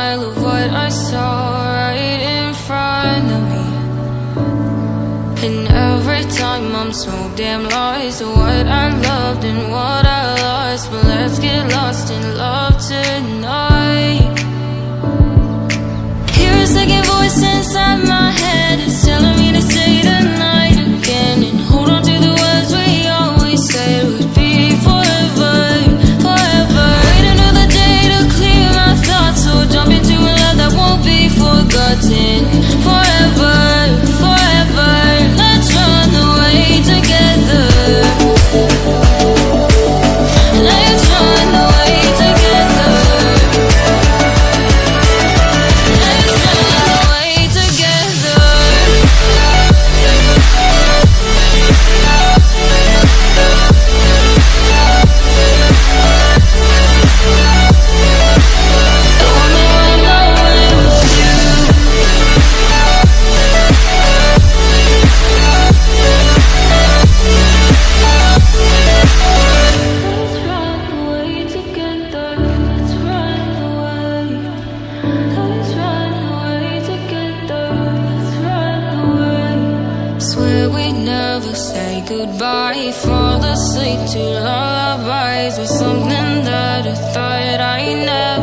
denial of what I saw right in front of me. And every time I'm so damn lost to what I loved and what I lost. But let's get lost in love tonight. Hear a second voice inside my head, it's telling me to say the night again, and hold on to the words we always said would be forever, forever. Wait another day to clear my thoughts, so jump into a love that won't be forgotten. Forever, forever, let's run away together. Let's run away together. Let's run away together. I wanna run away with you. Let's run away together. Let's run away. Let's run away together. Let's run away. Swear we'd never say goodbye. Fall asleep to lullabies with something that I thought I never